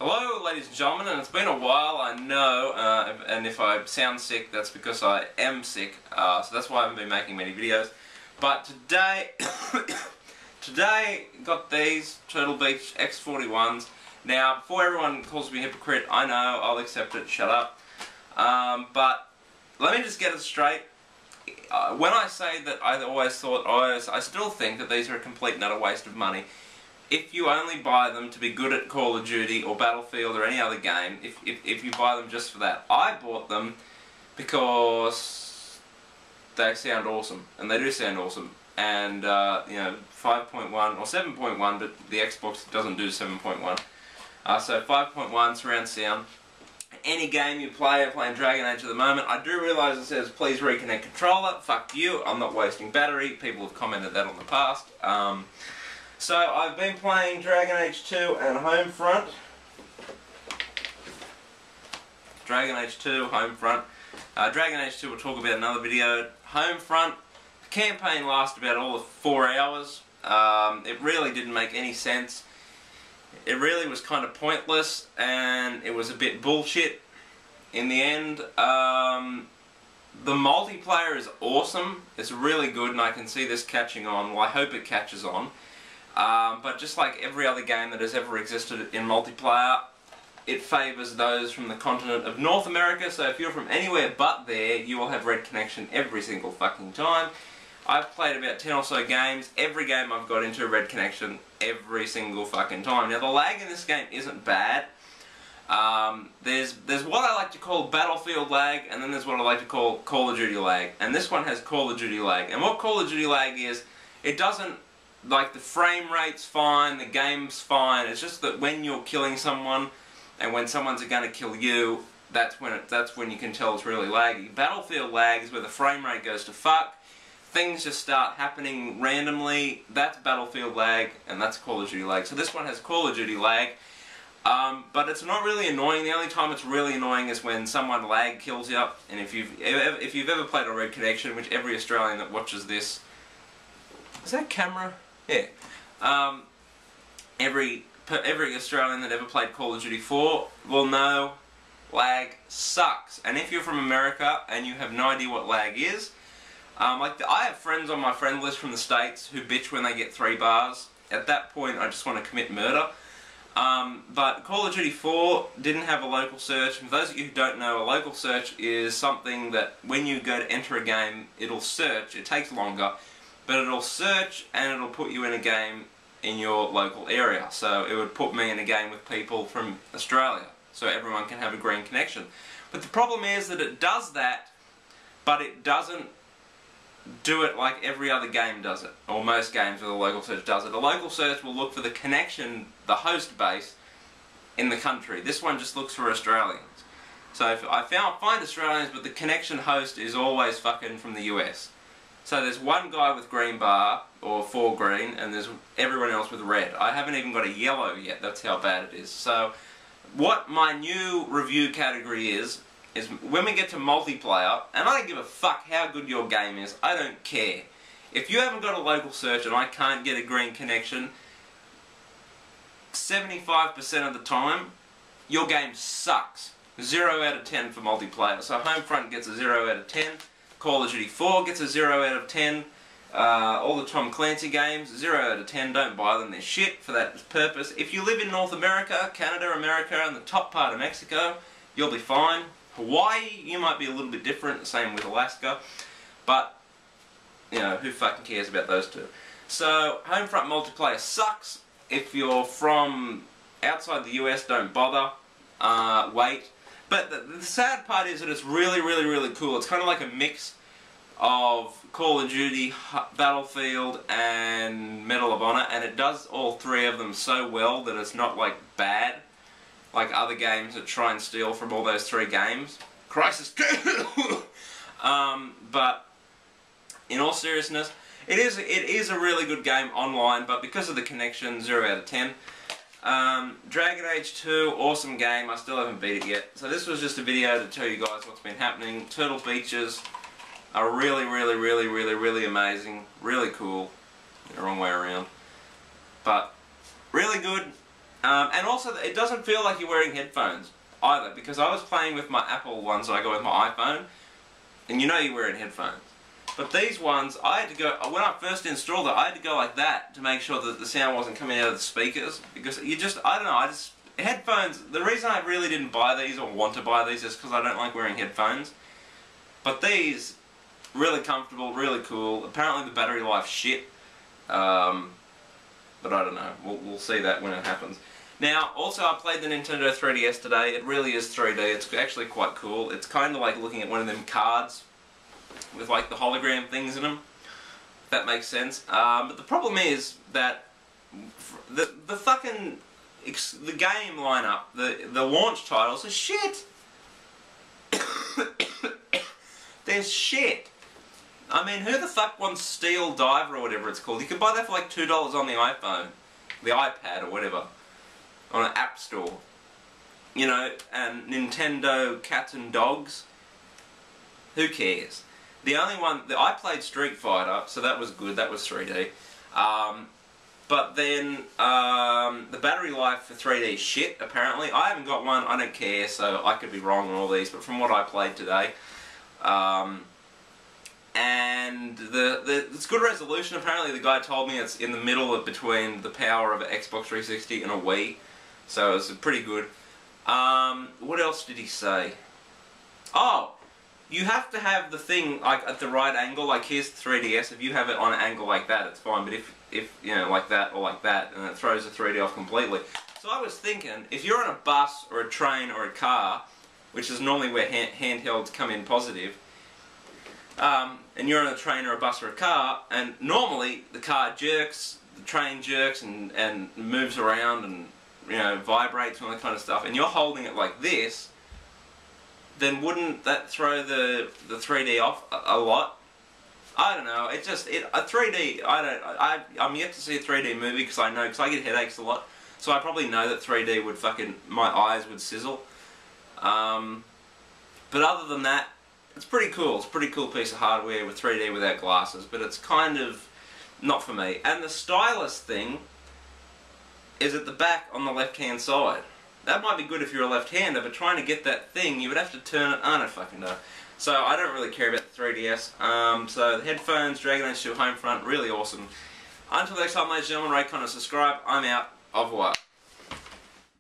Hello ladies and gentlemen, and it's been a while, I know, and if I sound sick, that's because I am sick, so that's why I haven't been making many videos. But today, got these Turtle Beach X41s. Now, before everyone calls me a hypocrite, I know, I'll accept it, shut up. But let me just get it straight. When I say that I always thought, I still think that these are a complete and utter waste of money. If you only buy them to be good at Call of Duty or Battlefield or any other game, if you buy them just for that. I bought them because they sound awesome, and they do sound awesome. And, you know, 5.1 or 7.1, but the Xbox doesn't do 7.1. So 5.1 surround sound. Any game you play, I'm playing Dragon Age at the moment, I do realise it says please reconnect controller. Fuck you, I'm not wasting battery. People have commented that on the past. So I've been playing Dragon Age 2 and Homefront. Dragon Age 2, Homefront. Dragon Age 2 we'll talk about in another video. Homefront, the campaign lasted about all of 4 hours. It really didn't make any sense. It really was kind of pointless, and it was a bit bullshit in the end. The multiplayer is awesome. It's really good, and I can see this catching on. Well, I hope it catches on. But just like every other game that has ever existed in multiplayer, it favours those from the continent of North America, so if you're from anywhere but there, you will have red connection every single fucking time. I've played about 10 or so games. Every game I've got into a red connection every single fucking time. Now the lag in this game isn't bad. There's what I like to call Battlefield lag, and then there's what I like to call Call of Duty lag. And this one has Call of Duty lag. And what Call of Duty lag is, it doesn't, like, the frame rate's fine, the game's fine, it's just that when you're killing someone and when someone's going to kill you, that's when you can tell it's really laggy. Battlefield lag is where the frame rate goes to fuck, things just start happening randomly. That's Battlefield lag, and that's Call of Duty lag. So this one has Call of Duty lag, but it's not really annoying. The only time it's really annoying is when someone lag kills you. And if you've ever played on Red Connection, which every Australian that watches this, is that camera? Yeah. Every Australian that ever played Call of Duty 4 will know lag sucks. And if you're from America and you have no idea what lag is, I have friends on my friend list from the States who bitch when they get 3 bars. At that point, I just want to commit murder. But Call of Duty 4 didn't have a local search. And for those of you who don't know, a local search is something that when you go to enter a game, it'll search. It takes longer, but it'll search and it'll put you in a game in your local area. So it would put me in a game with people from Australia, so everyone can have a green connection. But the problem is that it does that, but it doesn't do it like every other game does it, or most games with a local search does it. A local search will look for the connection, the host base, in the country. This one just looks for Australians. So if I find Australians, but the connection host is always fucking from the US. So there's one guy with green bar, or 4 green, and there's everyone else with red. I haven't even got a yellow yet, that's how bad it is. So what my new review category is when we get to multiplayer, and I don't give a fuck how good your game is, I don't care. If you haven't got a local search and I can't get a green connection, 75% of the time, your game sucks. 0 out of 10 for multiplayer. So Homefront gets a 0 out of 10. Call of Duty 4 gets a 0 out of 10. All the Tom Clancy games, 0 out of 10. Don't buy them, they're shit for that purpose. If you live in North America, Canada, America, and the top part of Mexico, you'll be fine. Hawaii, you might be a little bit different, same with Alaska. But, you know, who fucking cares about those two? So, Homefront multiplayer sucks. If you're from outside the US, don't bother. Wait. But the sad part is that it's really, really, really cool. It's kind of like a mix of Call of Duty, Battlefield, and Medal of Honor, and it does all 3 of them so well that it's not like bad, like other games that try and steal from all those 3 games. Crisis. But in all seriousness, it is a really good game online, but because of the connection, 0 out of 10. Dragon Age 2, awesome game, I still haven't beat it yet. So this was just a video to tell you guys what's been happening. Turtle Beaches are really, really, really, really, really amazing, really cool. The wrong way around. But really good, And also, it doesn't feel like you're wearing headphones either, because I was playing with my Apple ones that I got with my iPhone, and you know you're wearing headphones. But these ones, I had to go, when I first installed it, I had to go like that to make sure that the sound wasn't coming out of the speakers, because you just, I don't know, headphones, the reason I really didn't buy these or want to buy these is because I don't like wearing headphones. But these, really comfortable, really cool. Apparently the battery life's shit. But I don't know, we'll see that when it happens. Now, also I played the Nintendo 3DS today. It really is 3D, it's actually quite cool. It's kind of like looking at one of them cards with like the hologram things in them, if that makes sense. But the problem is that the fucking the game lineup, the launch titles are shit. They're shit. I mean, who the fuck wants Steel Diver or whatever it's called? You can buy that for like $2 on the iPhone, the iPad or whatever, on an app store. You know, and Nintendo Cats and Dogs. Who cares? The only one, I played Street Fighter, so that was good, that was 3D. But then, the battery life for 3D is shit, apparently. I haven't got one, I don't care, so I could be wrong on all these, but from what I played today, and it's good resolution. Apparently the guy told me it's in the middle of between the power of an Xbox 360 and a Wii, so it's pretty good. What else did he say? Oh, you have to have the thing like at the right angle. Like here's the 3DS. If you have it on an angle like that, it's fine. But if you know, like that or like that, and it throws the 3D off completely. So I was thinking, if you're on a bus or a train or a car, which is normally where handhelds come in positive, and you're on a train or a bus or a car, and normally the car jerks, the train jerks and moves around and, you know, vibrates and all that kind of stuff, and you're holding it like this, then wouldn't that throw the 3D off a lot? I don't know. It just a 3D. I'm yet to see a 3D movie because I get headaches a lot, so I probably know that 3D would my eyes would sizzle. But other than that, it's pretty cool. It's a pretty cool piece of hardware with 3D without glasses, but it's kind of not for me. And the stylus thing is at the back on the left-hand side. That might be good if you're a left-hander, but trying to get that thing, you would have to turn it. I don't fucking know. So I don't really care about the 3DS. So the headphones, Dragon Age 2 Homefront, really awesome. Until next time, ladies and gentlemen, rate, comment, subscribe. I'm out. Au revoir.